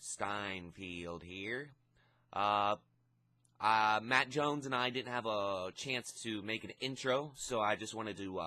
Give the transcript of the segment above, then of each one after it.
Steinfield here. Matt Jones and I didn't have a chance to make an intro, so I just wanted to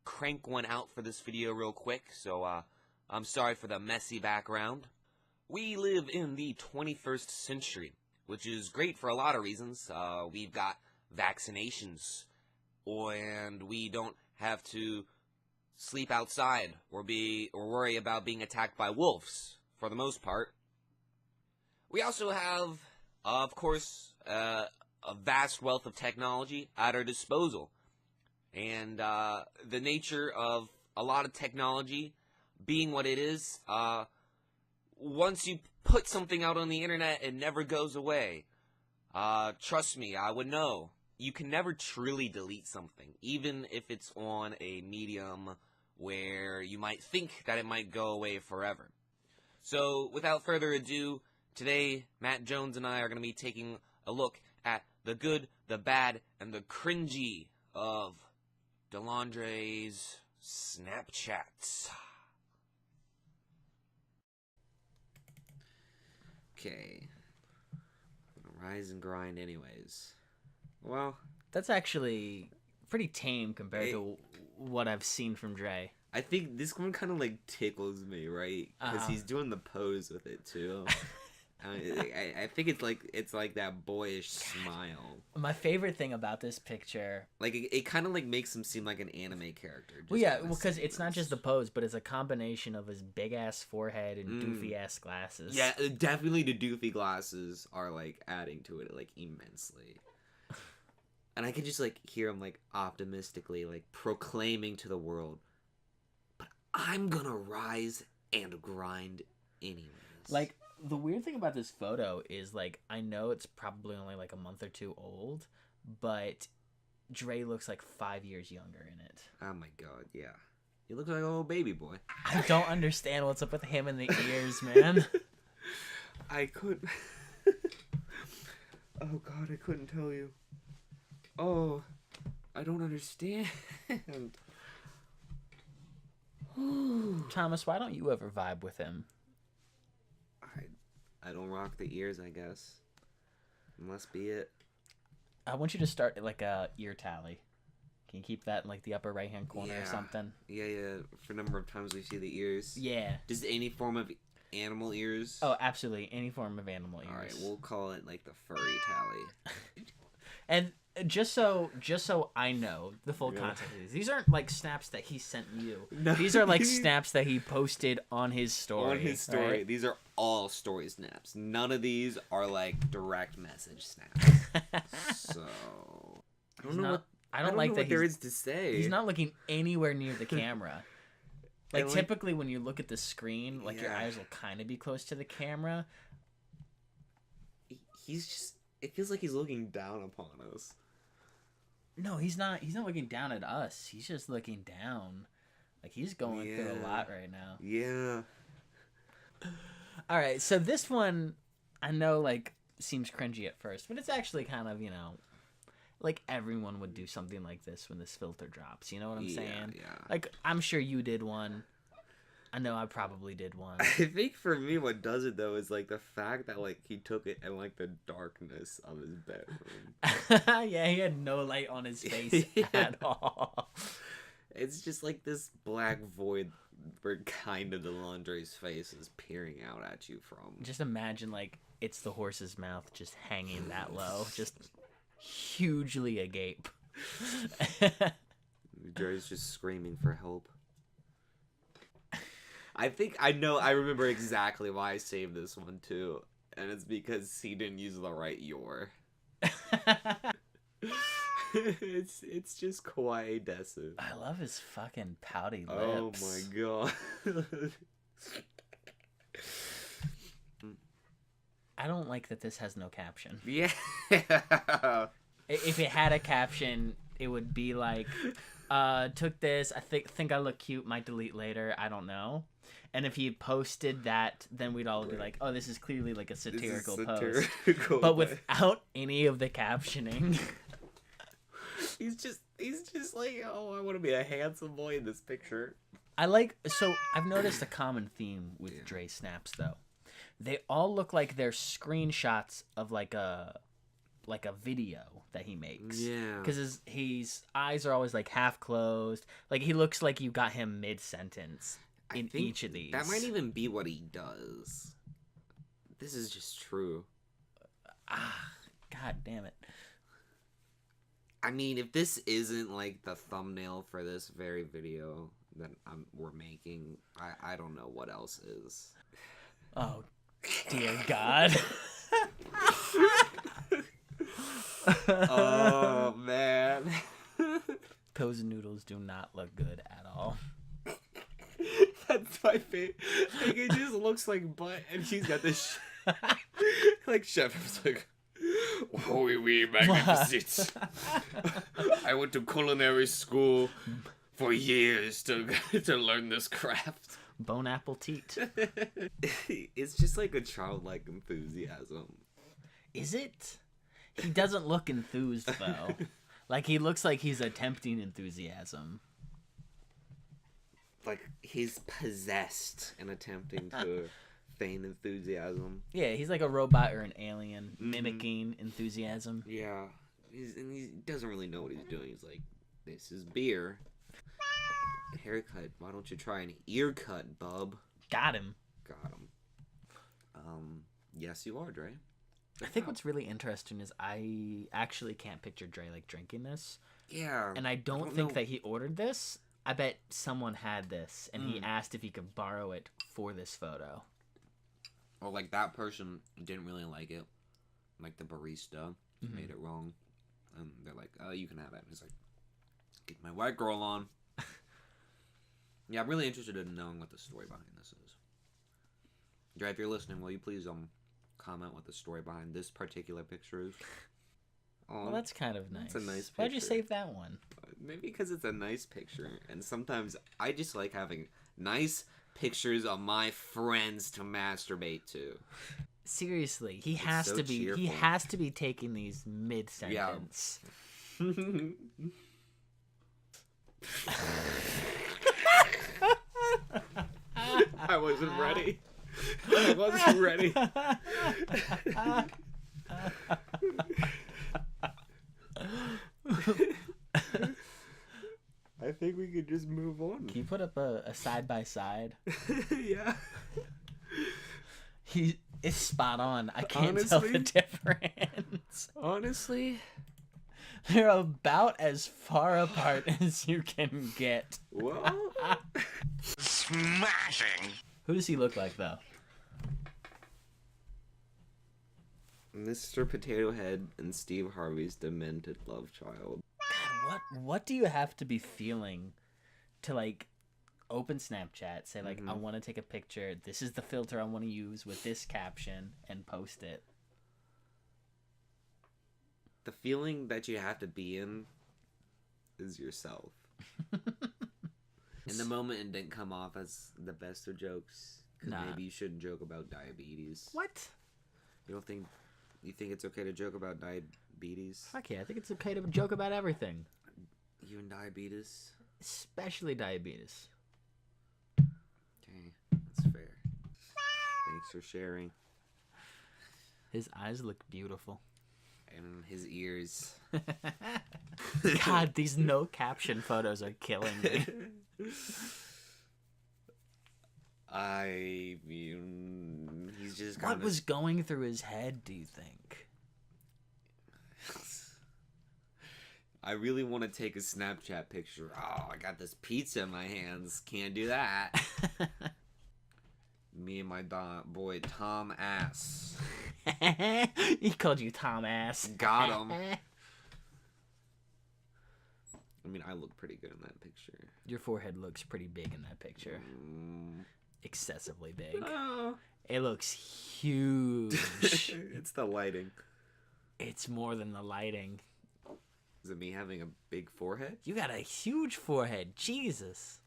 crank one out for this video real quick, so I'm sorry for the messy background. We live in the 21st century, which is great for a lot of reasons. We've got vaccinations, and we don't have to sleep outside or worry about being attacked by wolves, for the most part. We also have, of course, a vast wealth of technology at our disposal. And the nature of a lot of technology being what it is, once you put something out on the internet, it never goes away. Trust me, I would know. You can never truly delete something, even if it's on a medium where you might think that it might go away forever. So, without further ado, today, Matt Jones and I are going to be taking a look at the good, the bad, and the cringy of DeLandre's Snapchats. Okay. Rise and grind anyways. Well, that's actually pretty tame compared to what I've seen from Dre. I think this one kind of like tickles me, right? Because he's doing the pose with it too. I think it's like that boyish smile. My favorite thing about this picture, like it kind of like makes him seem like an anime character. Well, yeah, because it's not just the pose, but it's a combination of his big ass forehead and doofy ass glasses. Yeah, definitely the doofy glasses are like adding to it like immensely. And I can just like hear him like optimistically like proclaiming to the world, "But I'm gonna rise and grind anyways." Like, the weird thing about this photo is, like, I know it's probably only like a month or two old, but Dre looks like 5 years younger in it. Oh my god, yeah. He looks like a little baby boy. I don't understand what's up with him and the ears, man. I couldn't. Oh god, I couldn't tell you. Oh, I don't understand. Thomas, why don't you ever vibe with him? I don't rock the ears, I guess. Must be it. I want you to start like a ear tally. Can you keep that in like the upper right hand corner or something? Yeah. For the number of times we see the ears. Yeah. Just any form of animal ears? Oh, absolutely. Any form of animal ears. Alright, we'll call it like the furry tally. And just so I know the full context of these aren't like snaps that he sent you. No. These are like snaps that he posted on his story. On his story. Right? These are all story snaps. None of these are like direct message snaps. So I don't know what there is to say. He's not looking anywhere near the camera. Like typically when you look at the screen, like your eyes will kind of be close to the camera. He's just. It feels like he's looking down upon us. No, he's not. He's not looking down at us. He's just looking down. Like, he's going through a lot right now. Yeah. All right, so this one, I know, like, seems cringy at first, but it's actually kind of, like everyone would do something like this when this filter drops. You know what I'm saying? Yeah. Like, I'm sure you did one. I know I probably did one. I think for me what does it though is like the fact that like he took it in like the darkness of his bedroom. Yeah, he had no light on his face at all. It's just like this black void where kind of DeLandre's face is peering out at you from. Just imagine like it's the horse's mouth just hanging that low, just hugely agape. Dre's just screaming for help. I remember exactly why I saved this one too, and it's because he didn't use the right your. It's just kawaii desu. I love his fucking pouty lips. Oh my god. I don't like that this has no caption. Yeah. If it had a caption, it would be like, took this, I think I look cute, might delete later, I don't know. And if he posted that, then we'd all be like, oh, this is clearly like a satirical post. But without any of the captioning. He's just like, oh, I want to be a handsome boy in this picture. So I've noticed a common theme with Dre snaps though. They all look like they're screenshots of like a video that he makes. Yeah. Because his eyes are always like half closed. Like he looks like you got him mid-sentence in each of these. That might even be what he does. This is just true. God damn it. I mean, if this isn't like the thumbnail for this very video that we're making, I don't know what else is. Oh, dear God. Oh, man. Those noodles do not look good at all. That's my favorite. Like, it just looks like butt, and she's got this like, chef is like, oh, oui, magnificent. I went to culinary school for years to learn this craft. Bone apple teat. It's just like a childlike enthusiasm. Is it? He doesn't look enthused, though. Like, he looks like he's attempting enthusiasm. Like, he's possessed and attempting to feign enthusiasm. Yeah, he's like a robot or an alien mimicking enthusiasm. Yeah. He doesn't really know what he's doing. He's like, this is beer. Haircut. Why don't you try an ear cut, bub? Got him. Got him. Yes, you are, Dre. I think what's really interesting is I actually can't picture Dre like drinking this. Yeah. And I don't think that he ordered this. I bet someone had this and he asked if he could borrow it for this photo. Or like that person didn't really like it. Like the barista made it wrong. And they're like, oh, you can have it. And he's like, get my white girl on. Yeah, I'm really interested in knowing what the story behind this is. Dre, if you're listening, will you please comment what the story behind this particular picture is? Well, that's kind of nice. That's a nice picture. Why'd you save that one? Maybe because it's a nice picture. And sometimes I just like having nice pictures of my friends to masturbate to. Seriously, he has to be. Cheerful. He has to be taking these mid-sentence. Yeah. I wasn't ready. I wasn't ready. I think we could just move on. Can you put up a side-by-side? Yeah. It's spot on. I can't tell the difference. Honestly, they're about as far apart as you can get. Well, smashing. Who does he look like, though? Mr. Potato Head and Steve Harvey's demented love child. God, what do you have to be feeling to like open Snapchat, say like, I want to take a picture, this is the filter I want to use with this caption, and post it? The feeling that you have to be in is yourself. In the moment, it didn't come off as the best of jokes. Nah. Maybe you shouldn't joke about diabetes. What? You think it's okay to joke about diabetes? Fuck yeah, I think it's okay to joke about everything. Even diabetes? Especially diabetes. Okay, that's fair. Thanks for sharing. His eyes look beautiful. And his ears. God, these no caption photos are killing me. I mean, he's just kind What was going through his head, do you think? I really want to take a Snapchat picture. Oh, I got this pizza in my hands. Can't do that. Me and my boy Tom Ass. He called you Tom Ass. Got him. I mean, I look pretty good in that picture. Your forehead looks pretty big in that picture. Excessively big. Oh. It looks huge. It's the lighting. It's more than the lighting. Is it me having a big forehead? You got a huge forehead. Jesus.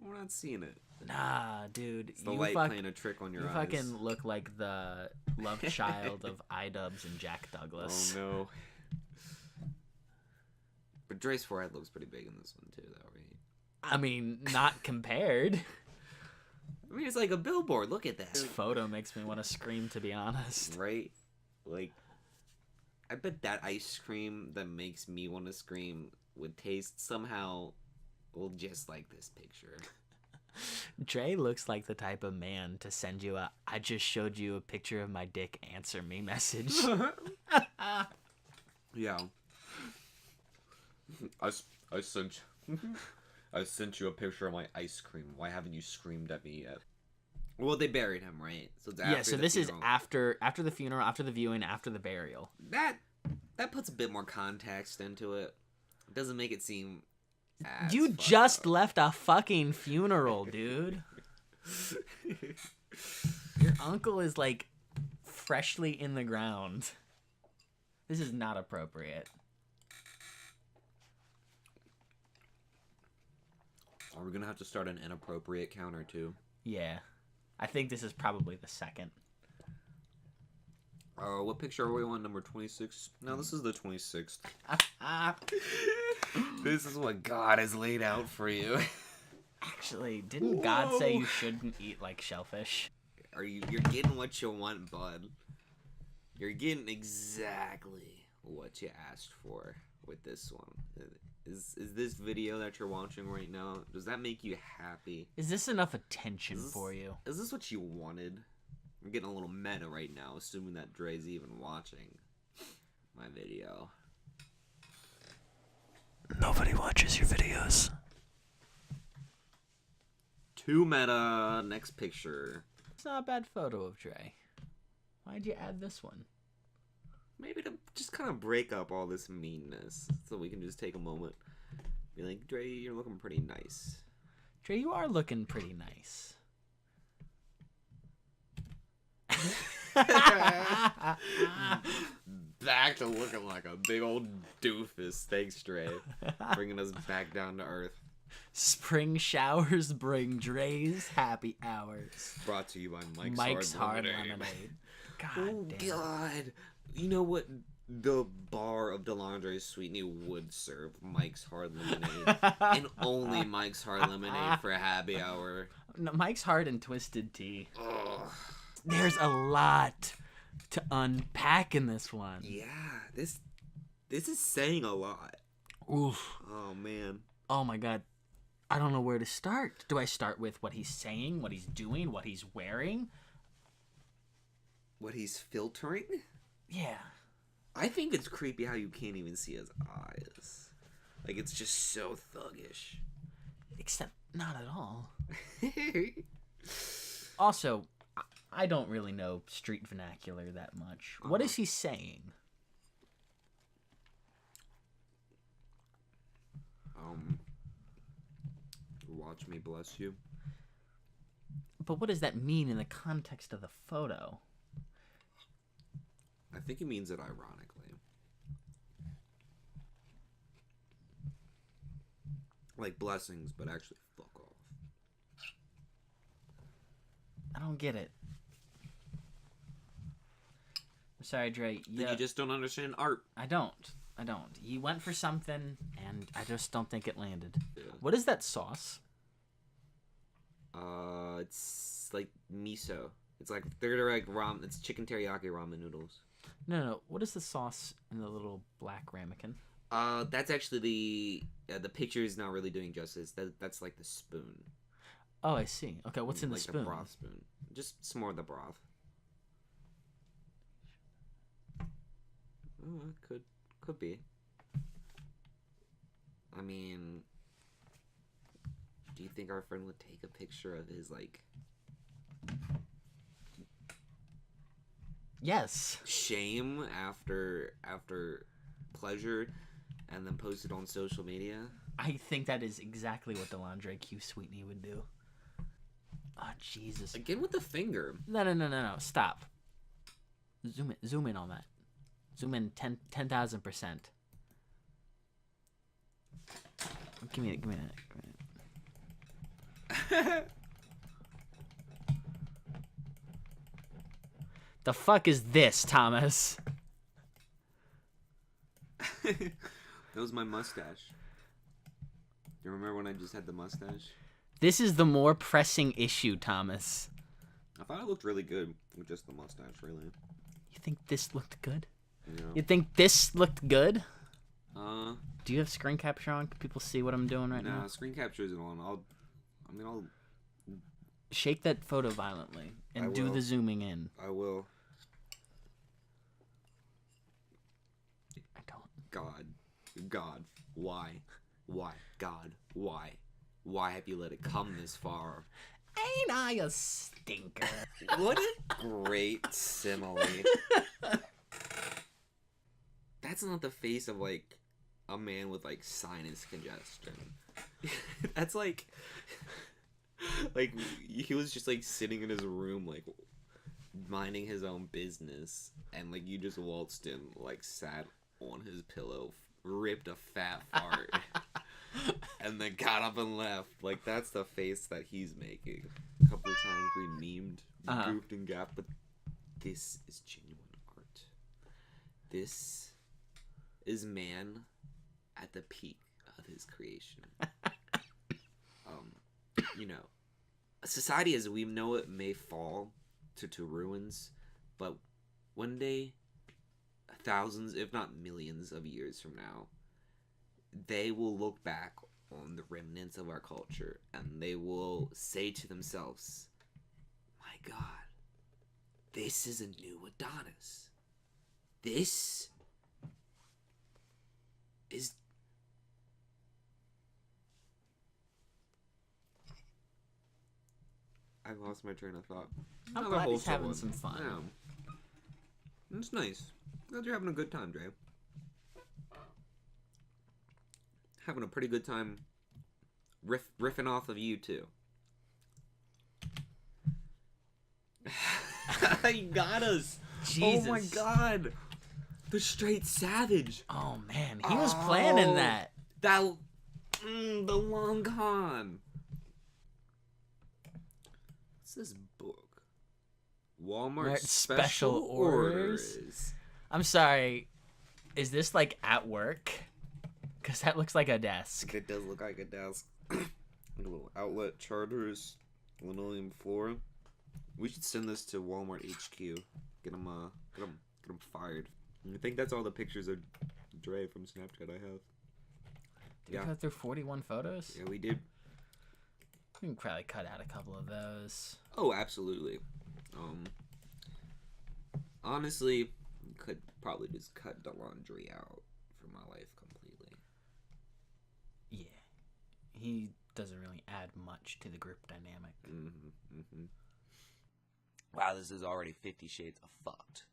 We're not seeing it. Nah, dude. It's the light playing a trick on your eyes. You fucking look like the love child of iDubbbz and Jack Douglas. Oh, no. But Dre's forehead looks pretty big in this one, too, though, right? I mean, not compared. I mean, it's like a billboard. Look at This that. photo makes me want to scream, to be honest. Right? Like, I bet that ice cream that makes me want to scream would taste somehow, well, just like this picture. Dre looks like the type of man to send you a "I just showed you a picture of my dick, answer me" message. Yeah. I sent you a picture of my ice cream. Why haven't you screamed at me yet? Well, they buried him, right? So it's after Yeah, so the this funeral. is after the funeral, after the viewing, after the burial. That puts a bit more context into it. It doesn't make it seem as You fucked just up. left a fucking funeral, dude. Your uncle is like freshly in the ground. This is not appropriate. Are we gonna have to start an inappropriate counter too? Yeah. I think this is probably the second. What picture are we on? Number 26? No, this is the 26th. This is what God has laid out for you. Actually, didn't God say you shouldn't eat like shellfish? You're getting what you want, bud. You're getting exactly what you asked for with this one. Is this video that you're watching right now, does that make you happy? Is this enough attention for you? Is this what you wanted? I'm getting a little meta right now, assuming that Dre's even watching my video. Nobody watches your videos. Too meta. Next picture. It's not a bad photo of Dre. Why'd you add this one? Maybe to just kind of break up all this meanness, so we can just take a moment. Be like, Dre, you're looking pretty nice. Dre, you are looking pretty nice. Back to looking like a big old doofus. Thanks, Dre. Bringing us back down to earth. Spring showers bring Dre's happy hours. Brought to you by Mike's Hard Lemonade. Lemonade. God Oh, damn. God. You know what the bar of DeLandre Sweetney would serve? Mike's Hard Lemonade. And only Mike's Hard Lemonade for happy hour. No, Mike's Hard and Twisted Tea. Ugh. There's a lot to unpack in this one. Yeah, this is saying a lot. Oof. Oh, man. Oh my god. I don't know where to start. Do I start with what he's saying, what he's doing, what he's wearing? What he's filtering? Yeah. I think it's creepy how you can't even see his eyes. Like, it's just so thuggish. Except not at all. Also, I don't really know street vernacular that much. What is he saying? Watch me bless you. But what does that mean in the context of the photo? I think he means it ironically. Like blessings, but actually fuck off. I don't get it. I'm sorry, Dre. Then you just don't understand art. I don't. He went for something, and I just don't think it landed. Yeah. What is that sauce? It's like miso. It's like they're like ramen. It's chicken teriyaki ramen noodles. No. What is the sauce in the little black ramekin? That's actually the picture is not really doing justice. That's like the spoon. Oh, I see. Okay, what's in the like spoon? The broth spoon. Just some more of the broth. Oh, it could be. I mean, do you think our friend would take a picture of his like Yes. shame after pleasure and then post it on social media? I think that is exactly what DeLandre Q Sweetney would do. Oh, Jesus. Again with the finger. No. Stop. Zoom in on that. Zoom in 10,000%. Give me that. The fuck is this, Thomas? That was my mustache. You remember when I just had the mustache? This is the more pressing issue, Thomas. I thought it looked really good with just the mustache, really. You think this looked good? Yeah. You think this looked good? Uh. Do you have screen capture on? Can people see what I'm doing right now? Nah, screen capture isn't on. I'll shake that photo violently and do the zooming in. I will. I don't. God, why, God, why have you let it come this far? Ain't I a stinker? What a great simile. That's not the face of like a man with like sinus congestion. That's like he was just like sitting in his room like minding his own business, and like you just waltzed in, like sat on his pillow, ripped a fat fart, and then got up and left. Like that's the face that he's making. A couple of times we memed, goofed and gapped, but this is genuine art. This is man at the peak of his creation. You know, a society as we know it may fall to ruins, but one day, thousands, if not millions of years from now, they will look back on the remnants of our culture and they will say to themselves, my God, this is a new Adonis. This is... I lost my train of thought. I'm glad he's having some fun. Yeah. It's nice. Glad you're having a good time, Dre. Having a pretty good time riffing off of you, too. You got us. Jesus. Oh, my God. The straight savage. Oh, man. He was planning that. The long con. What's this book? Walmart special orders. I'm sorry. Is this like at work? Because that looks like a desk. It does look like a desk. A little outlet charters, linoleum floor. We should send this to Walmart HQ. Get them fired. I think that's all the pictures of Dre from Snapchat I have. Did we go through 41 photos? Yeah, we did. We can probably cut out a couple of those. Oh, absolutely. Honestly, could probably just cut the laundry out from my life completely. Yeah. He doesn't really add much to the group dynamic. Wow, this is already 50 Shades of fucked.